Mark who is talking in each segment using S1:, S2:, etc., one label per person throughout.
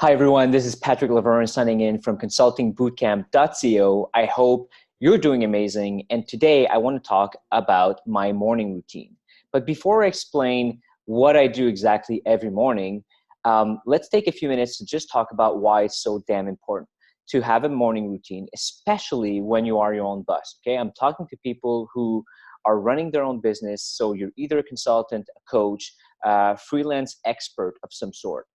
S1: Hi, everyone. This is Patrick Laverne signing in from consultingbootcamp.co. I hope you're doing amazing. And today I want to talk about my morning routine. But before I explain what I do exactly every morning, let's take a few minutes to just talk about why it's so damn important to have a morning routine, especially when you are your own boss. Okay, I'm talking to people who are running their own business. So you're either a consultant, a coach, a freelance expert of some sort.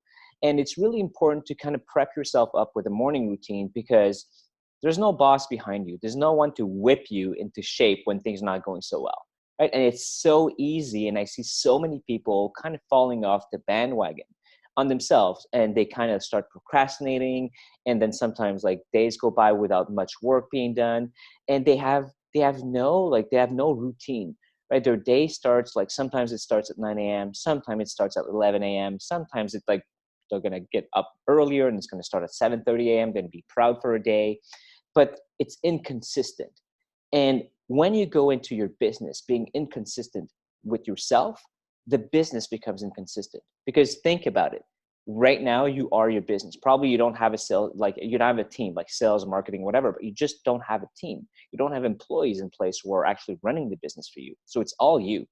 S1: And it's really important to kind of prep yourself up with a morning routine because there's no boss behind you. There's no one to whip you into shape when things are not going so well. Right. And it's so easy. And I see so many people kind of falling off the bandwagon on themselves, and they kind of start procrastinating. And then sometimes like days go by without much work being done. And they have no routine. Right. Their day starts like sometimes it starts at 9 a.m. Sometimes it starts at 11 a.m. Sometimes it's like they're going to get up earlier and it's going to start at 7:30 a.m. Going to be proud for a day, but it's inconsistent. And when you go into your business being inconsistent with yourself, the business becomes inconsistent. Because think about it. Right now, you are your business. Probably you don't have a sale, like you don't have a team, like sales, marketing, whatever, but you just don't have a team. You don't have employees in place who are actually running the business for you. So it's all you,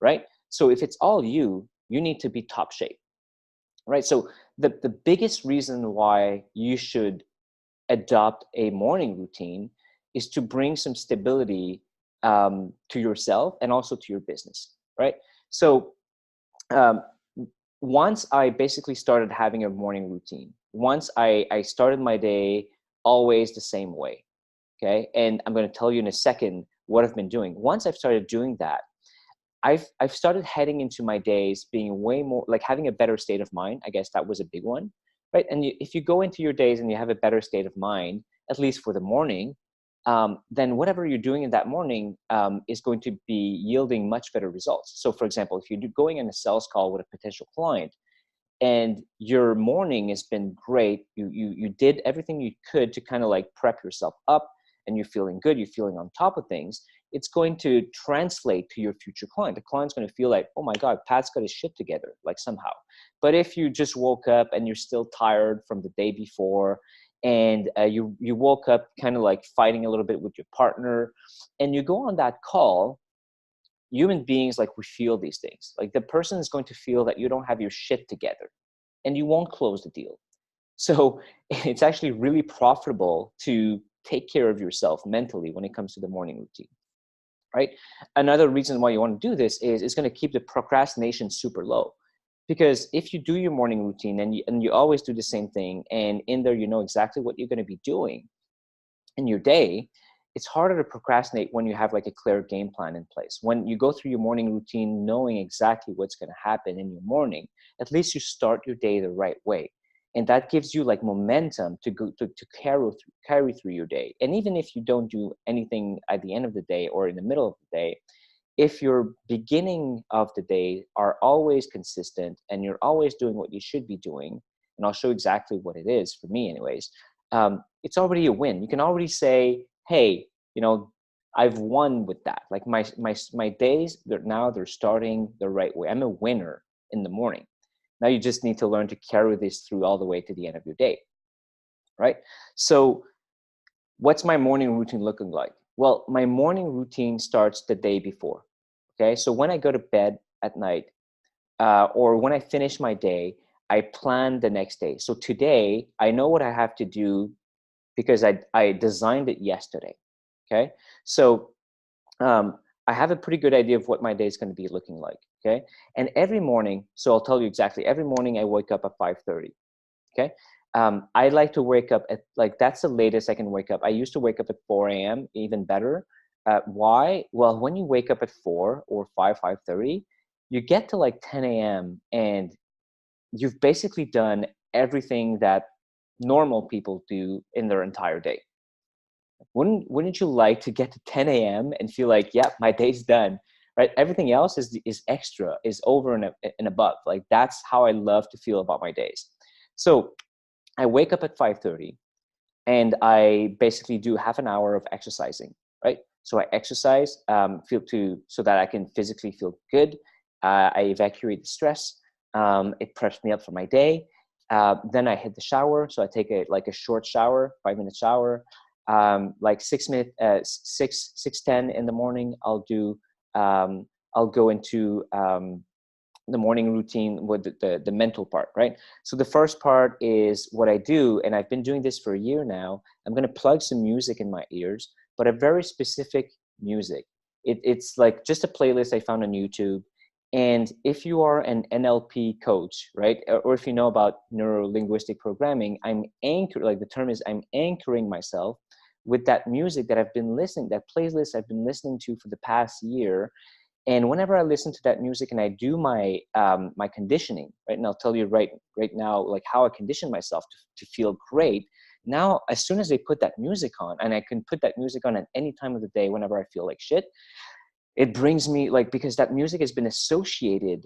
S1: right? So if it's all you need to be top shape. Right. So the biggest reason why you should adopt a morning routine is to bring some stability to yourself and also to your business. Right. So um, once I basically started having a morning routine, once I started my day always the same way. Okay. And I'm going to tell you in a second what I've been doing. Once I've started doing that, I've started heading into my days being way more like having a better state of mind. I guess that was a big one, right? And if you go into your days and you have a better state of mind, at least for the morning, then whatever you're doing in that morning is going to be yielding much better results. So, for example, if you're going on a sales call with a potential client, and your morning has been great, you did everything you could to kind of like prep yourself up, and you're feeling good, you're feeling on top of things, it's going to translate to your future client. The client's going to feel like, oh my God, Pat's got his shit together, like somehow. But if you just woke up and you're still tired from the day before, and you woke up kind of like fighting a little bit with your partner, and you go on that call, human beings, like, we feel these things. Like, the person is going to feel that you don't have your shit together, and you won't close the deal. So it's actually really profitable to take care of yourself mentally when it comes to the morning routine, right? Another reason why you want to do this is it's going to keep the procrastination super low. Because if you do your morning routine and you always do the same thing, and in there you know exactly what you're going to be doing in your day, it's harder to procrastinate when you have like a clear game plan in place. When you go through your morning routine knowing exactly what's going to happen in your morning, at least you start your day the right way. And that gives you like momentum to go to carry through your day. And even if you don't do anything at the end of the day or in the middle of the day, if your beginning of the day are always consistent and you're always doing what you should be doing, and I'll show exactly what it is for me anyways, it's already a win. You can already say, hey, I've won with that. Like my days, they're starting the right way. I'm a winner in the morning. Now you just need to learn to carry this through all the way to the end of your day, right? So what's my morning routine looking like? Well, my morning routine starts the day before. Okay, so when I go to bed at night, or when I finish my day, I plan the next day. So today, I know what I have to do because I designed it yesterday. Okay, so I have a pretty good idea of what my day is going to be looking like. Okay, and every morning, so I'll tell you exactly. Every morning, I wake up at 5:30. Okay. I like to wake up at, like, that's the latest I can wake up. I used to wake up at 4 a.m., even better. Why? Well, when you wake up at 4 or 5:30, you get to like 10 a.m. and you've basically done everything that normal people do in their entire day. Wouldn't you like to get to 10 a.m. and feel like, yeah, my day's done, right? Everything else is extra, is over and above. Like, that's how I love to feel about my days. So I wake up at 5:30 and I basically do half an hour of exercising, right? So I exercise, so that I can physically feel good. I evacuate the stress. It preps me up for my day. Then I hit the shower. So I take a short shower, 5 minute shower. Like 6 minute, 6:10 in the morning. I'll go into the morning routine with the mental part, right? So the first part is what I do, and I've been doing this for a year now. I'm going to plug some music in my ears, but a very specific music. It's like just a playlist I found on YouTube. And if you are an NLP coach, right, or if you know about neuro linguistic programming, like the term is, I'm anchoring myself with that music that I've been listening, that playlist I've been listening to for the past year. And whenever I listen to that music and I do my conditioning, right, and I'll tell you right now, like how I condition myself to feel great. Now, as soon as they put that music on, and I can put that music on at any time of the day, whenever I feel like shit, it brings me, like, because that music has been associated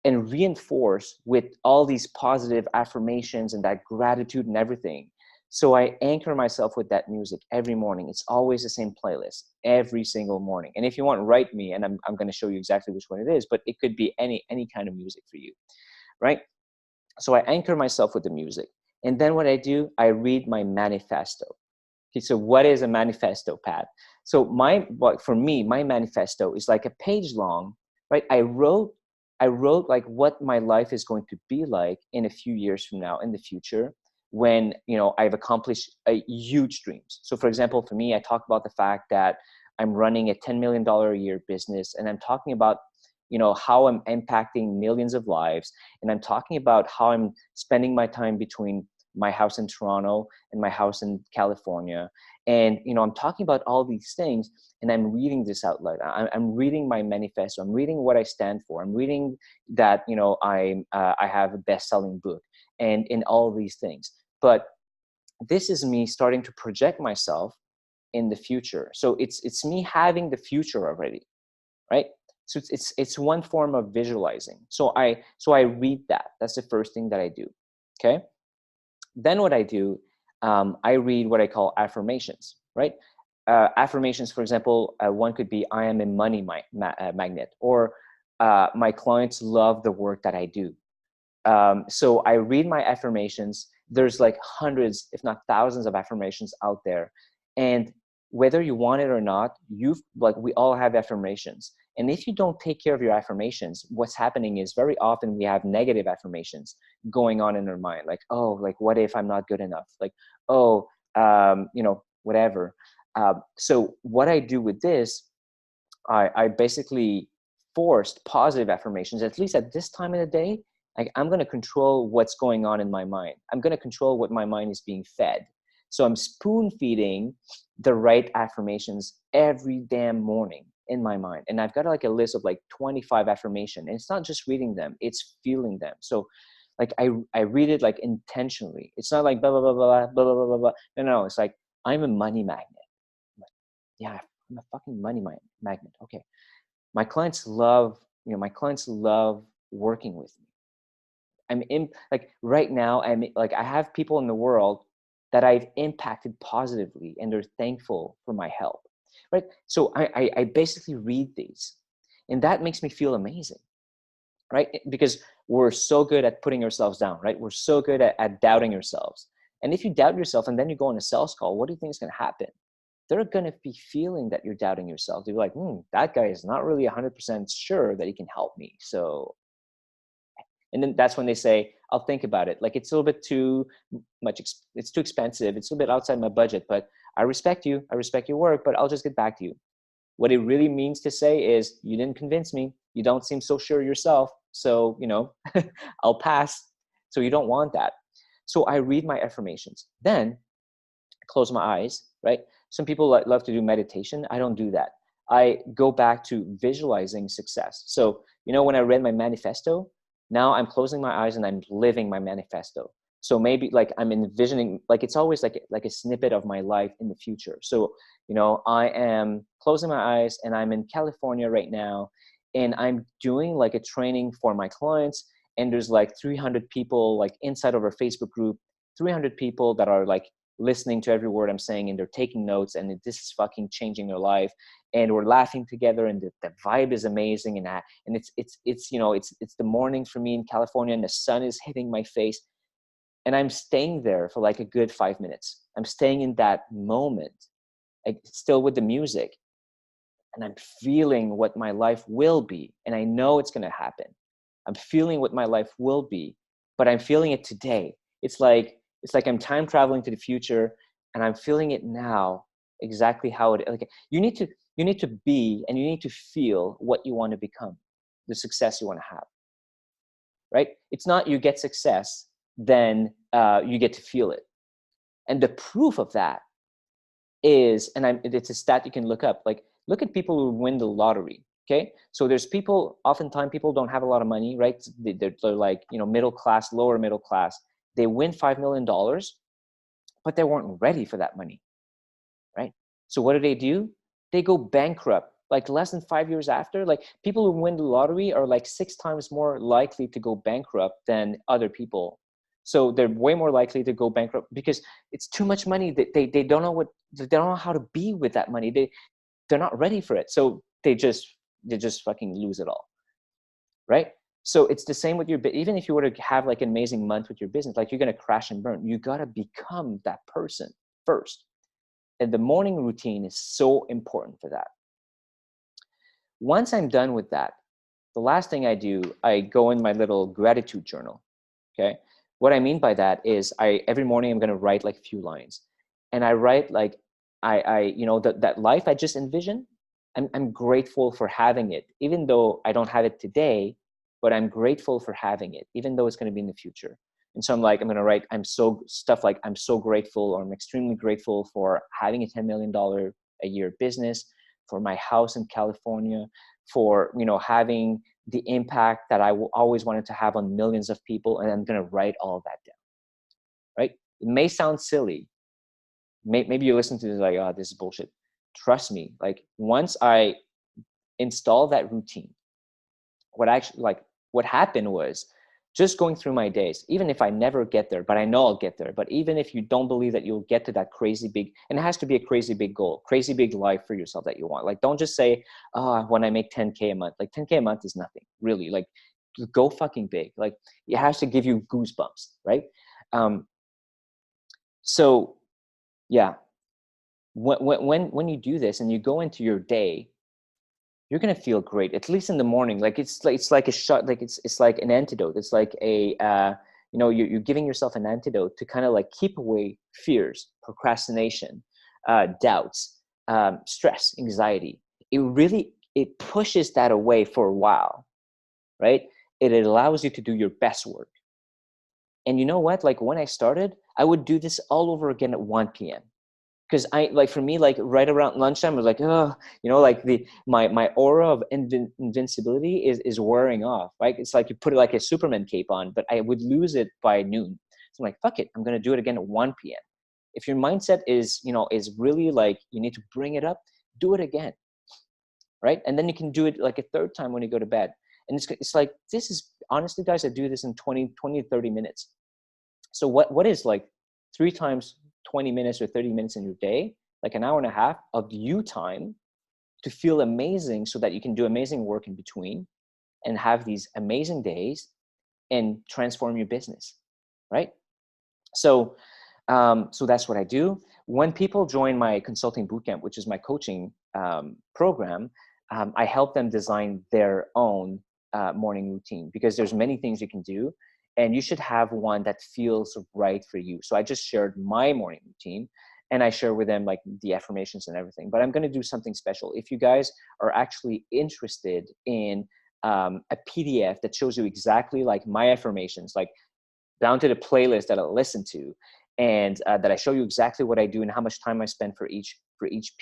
S1: and reinforced with all these positive affirmations and that gratitude and everything. So I anchor myself with that music every morning. It's always the same playlist every single morning. And if you want, write me, and I'm going to show you exactly which one it is, but it could be any kind of music for you, right? So I anchor myself with the music. And then what I do, I read my manifesto. Okay, so what is a manifesto, Pat? So for me, my manifesto is like a page long, right? I wrote like what my life is going to be like in a few years from now, in the future, when I've accomplished a huge dreams. So for example, for me, I talk about the fact that I'm running a $10 million a year business, and I'm talking about how I'm impacting millions of lives, and I'm talking about how I'm spending my time between my house in Toronto and my house in California. And I'm talking about all these things, and I'm reading this out loud. I'm reading my manifesto. I'm reading what I stand for. I'm reading that I have a best-selling book, and in all these things. But this is me starting to project myself in the future. So it's me having the future already, right? So it's one form of visualizing. So I read that. That's the first thing that I do. Okay. Then what I do, I read what I call affirmations, right? Affirmations, for example, one could be, I am a money magnet, or my clients love the work that I do. So I read my affirmations. There's like hundreds, if not thousands of affirmations out there. And whether you want it or not, we all have affirmations. And if you don't take care of your affirmations, what's happening is very often we have negative affirmations going on in our mind. Like, oh, like, what if I'm not good enough? Like, oh, whatever. So what I do with this, I basically forced positive affirmations, at least at this time of the day. Like, I'm going to control what's going on in my mind. I'm going to control what my mind is being fed. So I'm spoon feeding the right affirmations every damn morning in my mind. And I've got like a list of like 25 affirmations. And it's not just reading them, it's feeling them. So like I read it like intentionally. It's not like blah, blah, blah, blah, blah, blah, blah, blah, blah. No, it's like, I'm a money magnet. I'm like, yeah, I'm a fucking money magnet. Okay. My clients love, working with me. Like right now, I have people in the world that I've impacted positively, and they're thankful for my help, right? So I basically read these, and that makes me feel amazing, right? Because we're so good at putting ourselves down, right? We're so good at doubting ourselves. And if you doubt yourself and then you go on a sales call, what do you think is going to happen? They're going to be feeling that you're doubting yourself. They're like, that guy is not really 100% sure that he can help me. So, and then that's when they say, I'll think about it. Like, it's a little bit too much. It's too expensive. It's a little bit outside my budget, but I respect you. I respect your work, but I'll just get back to you. What it really means to say is, you didn't convince me. You don't seem so sure yourself. So, I'll pass. So you don't want that. So I read my affirmations. Then close my eyes, right? Some people love to do meditation. I don't do that. I go back to visualizing success. So, when I read my manifesto, now I'm closing my eyes and I'm living my manifesto. So maybe like I'm envisioning, like it's always like a snippet of my life in the future. So, I am closing my eyes and I'm in California right now, and I'm doing like a training for my clients. And there's like 300 people like inside of our Facebook group, 300 people that are like listening to every word I'm saying, and they're taking notes, and this is fucking changing their life. And we're laughing together, and the vibe is amazing. And it's the morning for me in California, and the sun is hitting my face. And I'm staying there for like a good 5 minutes. I'm staying in that moment, like still with the music, and I'm feeling what my life will be. And I know it's going to happen. I'm feeling what my life will be, but I'm feeling it today. It's like I'm time traveling to the future, and I'm feeling it now exactly how it. Like you need to be, and you need to feel what you want to become, the success you want to have. Right? It's not you get success, then you get to feel it. And the proof of that is, and it's a stat you can look up. Like, look at people who win the lottery. Okay, so there's people. Oftentimes, people don't have a lot of money, right? They're like, middle class, lower middle class. They win $5 million, but they weren't ready for that money, right? So what do? They go bankrupt like less than 5 years after. Like, people who win the lottery are like 6 times more likely to go bankrupt than other people. So they're way more likely to go bankrupt because it's too much money. That they don't know how to be with that money. They're not ready for it. So they just fucking lose it all, right? So it's the same with your, even if you were to have like an amazing month with your business, like, you're going to crash and burn. You got to become that person first. And the morning routine is so important for that. Once I'm done with that, the last thing I do, I go in my little gratitude journal. Okay. What I mean by that is, every morning I'm going to write like a few lines, and I write like, that life I just envisioned. I'm grateful for having it, even though I don't have it today, but I'm grateful for having it, even though it's going to be in the future. And so I'm going to write, I'm so grateful, or I'm extremely grateful for having a $10 million a year business, for my house in California, for, having the impact that I always wanted to have on millions of people. And I'm going to write all of that down, right? It may sound silly. Maybe you listen to this like, oh, this is bullshit. Trust me. Like, once I install that routine, what happened was, just going through my days, even if I never get there, but I know I'll get there. But even if you don't believe that you'll get to that crazy big, and it has to be a crazy big goal, crazy big life for yourself that you want. Like, don't just say, oh, when I make 10K a month. Like, 10K a month is nothing, really. Like, go fucking big. Like, it has to give you goosebumps, right? So yeah, when you do this and you go into your day, you're gonna feel great, at least in the morning. Like, it's like a shot, like it's like an antidote. It's like a you're giving yourself an antidote to kind of like keep away fears, procrastination, doubts, stress, anxiety. It pushes that away for a while, right? It allows you to do your best work. And you know what? Like, when I started, I would do this all over again at 1 p.m. Because for me, like, right around lunchtime, I was like, oh, like my aura of invincibility is wearing off, right? It's like you put like a Superman cape on, but I would lose it by noon. So I'm like, fuck it, I'm gonna do it again at 1 p.m. If your mindset is really like, you need to bring it up, do it again, right? And then you can do it like a third time when you go to bed. And it's like, this is, honestly, guys, I do this in 20 to 30 minutes. So what is like 3 times 20 minutes or 30 minutes in your day, like an hour and a half of you time to feel amazing, so that you can do amazing work in between and have these amazing days and transform your business, right? So that's what I do. When people join my consulting bootcamp, which is my coaching program, I help them design their own morning routine, because there's many things you can do, and you should have one that feels right for you. So I just shared my morning routine, and I share with them like the affirmations and everything. But I'm going to do something special. If you guys are actually interested in a PDF that shows you exactly like my affirmations, like down to the playlist that I listen to, and that I show you exactly what I do and how much time I spend for each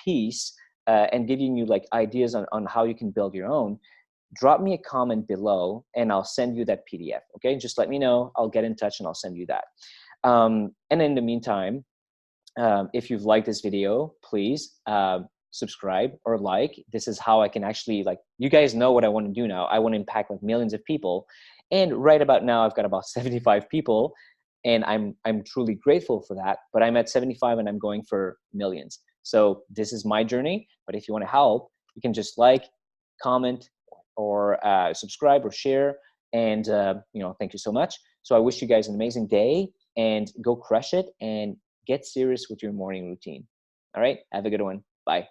S1: piece, and giving you like ideas on how you can build your own, drop me a comment below and I'll send you that PDF. Okay, just let me know. I'll get in touch and I'll send you that. And in the meantime, if you've liked this video, please subscribe or like. This is how I can actually, like, you guys know what I want to do now. I want to impact like millions of people. And right about now, I've got about 75 people, and I'm truly grateful for that. But I'm at 75 and I'm going for millions. So this is my journey. But if you want to help, you can just like, comment, or subscribe or share. And thank you so much. So I wish you guys an amazing day, and go crush it and get serious with your morning routine. All right, have a good one. Bye.